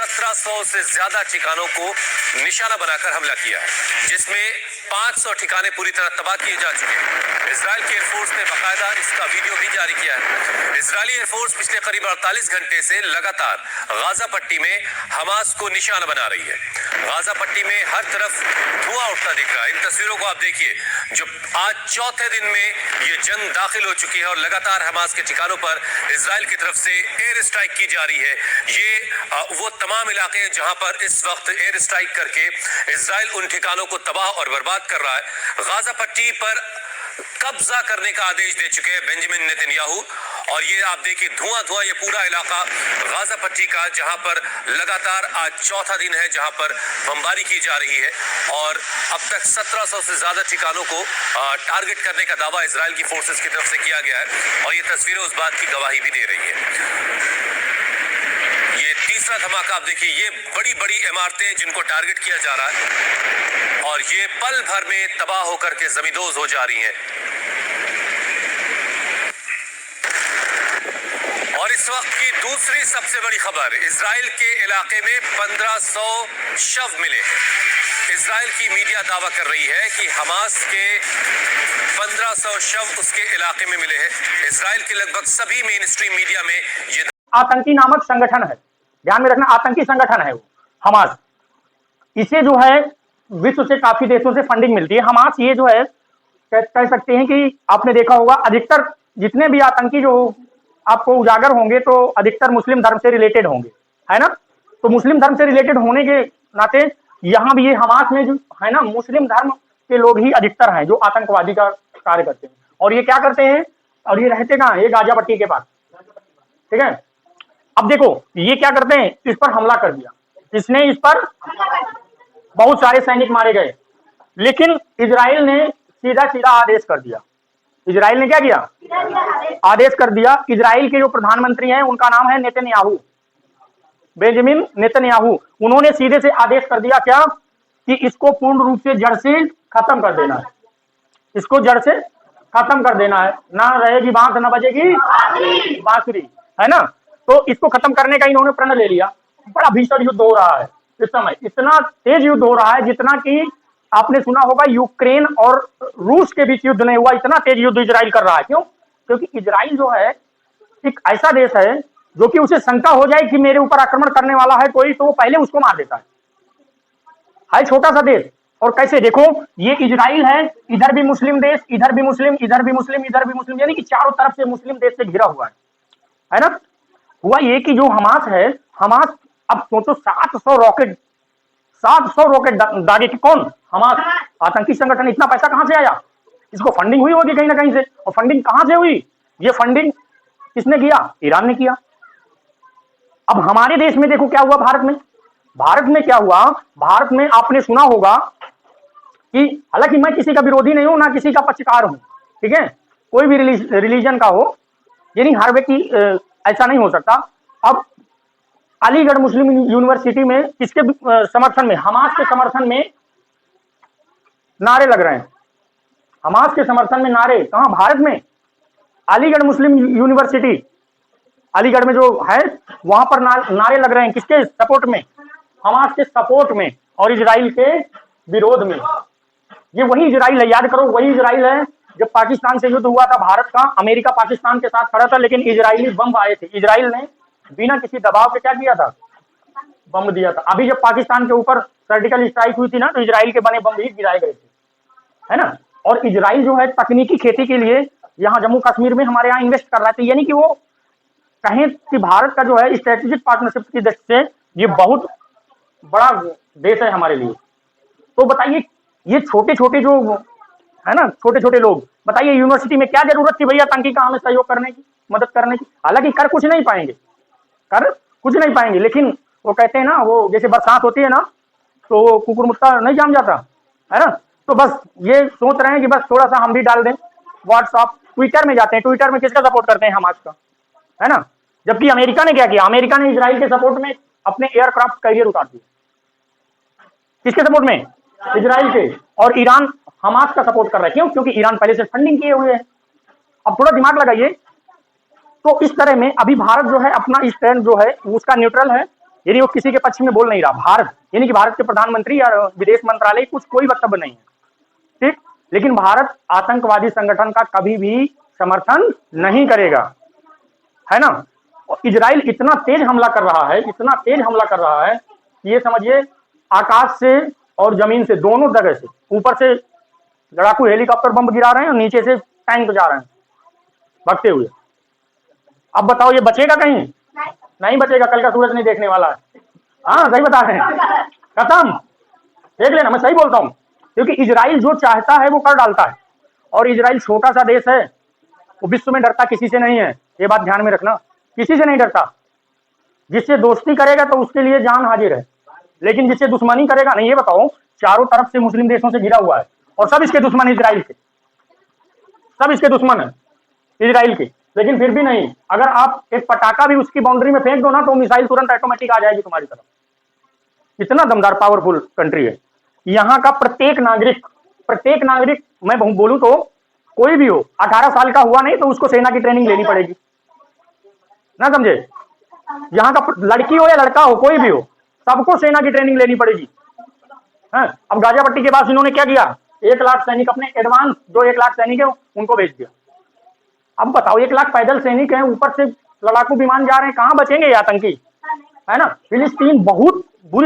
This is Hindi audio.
1700 से ज्यादा ठिकानों को निशाना बनाकर हमला किया है, जिसमें 500 ठिकाने पूरी तरह तबाह किए जा चुके हैं। इजराइल की एयरफोर्स ने बाकायदा इसका वीडियो भी जारी किया है। इजरायली एयरफोर्स पिछले करीब 48 घंटे से लगातार गाजा पट्टी में हमास को निशाना बना रही है। गाजा पट्टी में हर तरफ धुआं उठता दिख रहा है। इन तस्वीरों को आप देखिए, जो आज चौथे दिन में ये जंग दाखिल हो चुकी है और लगातार हमास के ठिकानों पर इजराइल की तरफ से एयर स्ट्राइक की जा रही है। ये वो तमाम इलाके हैं जहां पर इस वक्त एयर स्ट्राइक करके इजराइल उन ठिकानों को तबाह और बर्बाद कर रहा है। गाजा पट्टी पर कब्जा करने का आदेश दे चुके हैं बेंजामिन नेतन्याहू, और ये आप देखिए धुआं ये पूरा इलाका गाजा पट्टी का, जहां पर लगातार आज चौथा दिन है जहां पर बमबारी की जा रही है और अब तक 1700 से ज्यादा ठिकानों को टारगेट करने का दावा इजराइल की फोर्सेस की तरफ से किया गया है और ये तस्वीरें उस बात की गवाही भी दे रही है। ये तीसरा धमाका आप देखिए, ये बड़ी बड़ी इमारतें जिनको टारगेट किया जा रहा है और ये पल भर में तबाह होकर के जमींदोज हो जा रही हैं। और इस वक्त की दूसरी सबसे बड़ी खबर, इजराइल के इलाके में 1500 शव मिले हैं। इजराइल की मीडिया दावा कर रही है कि हमास के 1500 शव उसके इलाके में मिले हैं। इजराइल के लगभग सभी मेन स्ट्रीम मीडिया में ये आतंकी नामक संगठन है, ध्यान में रखना, आतंकी संगठन है वो हमास। इसे जो है विश्व से काफी देशों से फंडिंग मिलती है। हमास ये जो है कह सकते हैं कि आपने देखा होगा, अधिकतर जितने भी आतंकी जो आपको उजागर होंगे तो अधिकतर मुस्लिम धर्म से रिलेटेड होंगे, है ना। तो मुस्लिम धर्म से रिलेटेड होने के नाते यहाँ भी ये हमास में जो है ना, मुस्लिम धर्म के लोग ही अधिकतर हैं जो आतंकवादी का कार्य करते हैं। और ये क्या करते हैं, और ये रहते कहाँ, ये गाजा पट्टी के पास, ठीक है। अब देखो ये क्या करते हैं, इस पर हमला कर दिया, इसने इस पर बहुत सारे सैनिक मारे गए, लेकिन इजराइल ने सीधा आदेश कर दिया। इजराइल ने क्या किया, आदेश कर दिया। इजराइल के जो प्रधानमंत्री हैं उनका नाम है नेतन्याहू, बेंजामिन नेतन्याहू। उन्होंने सीधे से आदेश कर दिया क्या, कि इसको पूर्ण रूप से जड़ से खत्म कर देना है, इसको जड़ से खत्म कर देना है। ना रहेगी बांस ना बजेगी बांसुरी, है ना। तो इसको खत्म करने का इन्होंने प्रण ले लिया। बड़ा भीषण युद्ध हो रहा है इस समय, इतना तेज युद्ध हो रहा है जितना कि आपने सुना होगा यूक्रेन और रूस के बीच युद्ध नहीं हुआ, इतना तेज युद्ध इजराइल कर रहा है। क्यों, क्योंकि इजराइल जो है एक ऐसा देश है जो कि उसे शंका हो जाए कि मेरे ऊपर आक्रमण करने वाला है कोई, तो वो पहले उसको मार देता है छोटा सा देश। और कैसे देखो, ये इजराइल है, इधर भी मुस्लिम देश, इधर भी मुस्लिम, इधर भी मुस्लिम, इधर भी मुस्लिम, यानी कि चारों तरफ से मुस्लिम देश से घिरा हुआ है ना। हुआ ये कि जो हमास है, हमास अब सोचो 700 रॉकेट दागे कि कौन, हमास आतंकी संगठन। इतना पैसा कहां से आया, इसको फंडिंग हुई होगी कहीं ना कहीं से। और फंडिंग कहां से हुई, ये फंडिंग किसने किया, ईरान ने किया। अब हमारे देश में देखो क्या हुआ, भारत में क्या हुआ। भारत में आपने सुना होगा कि, हालांकि मैं किसी का विरोधी नहीं हूं ना किसी का पक्षकार हूं, ठीक है, कोई भी रिलीजन का हो, यानी हर व्यक्ति ऐसा नहीं हो सकता। अब अलीगढ़ मुस्लिम यूनिवर्सिटी में किसके समर्थन में, हमास के समर्थन में नारे लग रहे हैं। हमास के समर्थन में नारे कहां, भारत में अलीगढ़ मुस्लिम यूनिवर्सिटी, अलीगढ़ में जो है वहां पर नारे लग रहे हैं, किसके सपोर्ट में, हमास के सपोर्ट में और इजराइल के विरोध में। ये वही इजराइल है, याद करो, वही इजराइल है जब पाकिस्तान से युद्ध हुआ था भारत का, अमेरिका पाकिस्तान के साथ खड़ा था, लेकिन इजरायली बम आए थे। इजराइल ने बिना किसी दबाव के क्या किया था, बम दिया था। अभी जब पाकिस्तान के ऊपर सर्जिकल स्ट्राइक हुई थी ना, तो इजराइल के बने बम भी गिराए गए थे, है ना। और इजराइल जो है तकनीकी खेती के लिए यहाँ जम्मू कश्मीर में हमारे यहाँ इन्वेस्ट कर रहा था, यानी कि वो कहें कि भारत का जो है स्ट्रेटेजिक पार्टनरशिप की दृष्टि से ये बहुत बड़ा देश है हमारे लिए। तो बताइए, ये छोटे छोटे जो है ना, छोटे छोटे लोग, बताइए यूनिवर्सिटी में क्या जरूरत थी भैया आतंकी का हमें सहयोग करने की, मदद करने की। हालांकि कर कुछ नहीं पाएंगे, लेकिन वो कहते हैं ना, वो जैसे बरसात होती है ना, तो कुकुर मुत्ता नहीं जाम जाता, है ना। तो बस ये सोच रहे हैं कि बस थोड़ा सा हम भी डाल दें। व्हाट्सएप, ट्विटर में जाते हैं, ट्विटर में किसका सपोर्ट करते हैं, हमास का, है ना। जबकि अमेरिका ने क्या किया, अमेरिका ने इजराइल के सपोर्ट में अपने एयरक्राफ्ट कैरियर उतार दिए, किसके सपोर्ट में, इजराइल के। और ईरान हमास का सपोर्ट कर रहा है, क्यों, क्योंकि ईरान पहले से फंडिंग किए हुए है। अब थोड़ा दिमाग लगाइए, तो इस तरह में अभी भारत जो है अपना स्टैंड जो है उसका न्यूट्रल है, यानी वो किसी के पक्ष में बोल नहीं रहा। भारत यानी कि भारत के प्रधानमंत्री या विदेश मंत्रालय कुछ कोई वक्तव्य नहीं है, ठीक। लेकिन भारत आतंकवादी संगठन का कभी भी समर्थन नहीं करेगा, है ना। और इजराइल इतना तेज हमला कर रहा है, इतना तेज हमला कर रहा है, ये समझिए आकाश से और जमीन से दोनों जगह से, ऊपर से लड़ाकू हेलीकॉप्टर बम गिरा रहे हैं और नीचे से टैंक जा रहे हैं भागते हुए। अब बताओ ये बचेगा कहीं? नहीं बचेगा, कल का सूरज नहीं देखने वाला है। हाँ सही बता रहे हैं, खत्म। देख लेना, मैं सही बोलता हूँ, क्योंकि इजराइल जो चाहता है वो कर डालता है। और इजराइल छोटा सा देश है, वो विश्व में डरता किसी से नहीं है, ये बात ध्यान में रखना, किसी से नहीं डरता। जिससे दोस्ती करेगा तो उसके लिए जान हाजिर है, लेकिन जिससे दुश्मनी करेगा नहीं। ये बताओ, चारों तरफ से मुस्लिम देशों से घिरा हुआ है और सब इसके दुश्मन इजराइल के, सब इसके दुश्मन है इजराइल के। लेकिन फिर भी नहीं, अगर आप एक पटाखा भी उसकी बाउंड्री में फेंक दो ना, तो मिसाइल तुरंत ऑटोमेटिक आ जाएगी तुम्हारी तरफ। इतना दमदार पावरफुल कंट्री है। यहाँ का प्रत्येक नागरिक मैं बोलूं तो कोई भी हो, 18 साल का हुआ नहीं तो उसको सेना की ट्रेनिंग लेनी पड़ेगी ना, समझे। यहाँ का लड़की हो या लड़का हो, कोई भी हो, सबको सेना की ट्रेनिंग लेनी पड़ेगी। है, अब गाजियापट्टी के पास इन्होंने क्या किया, 1 लाख सैनिक अपने एडवांस, जो 1 लाख सैनिक है उनको भेज दिया। अब बताओ 1 लाख पैदल सैनिक हैं, ऊपर से लड़ाकू विमान जा रहे हैं, कहां बचेंगे ये आतंकी, है ना। फिलिस्तीन बहुत बुरी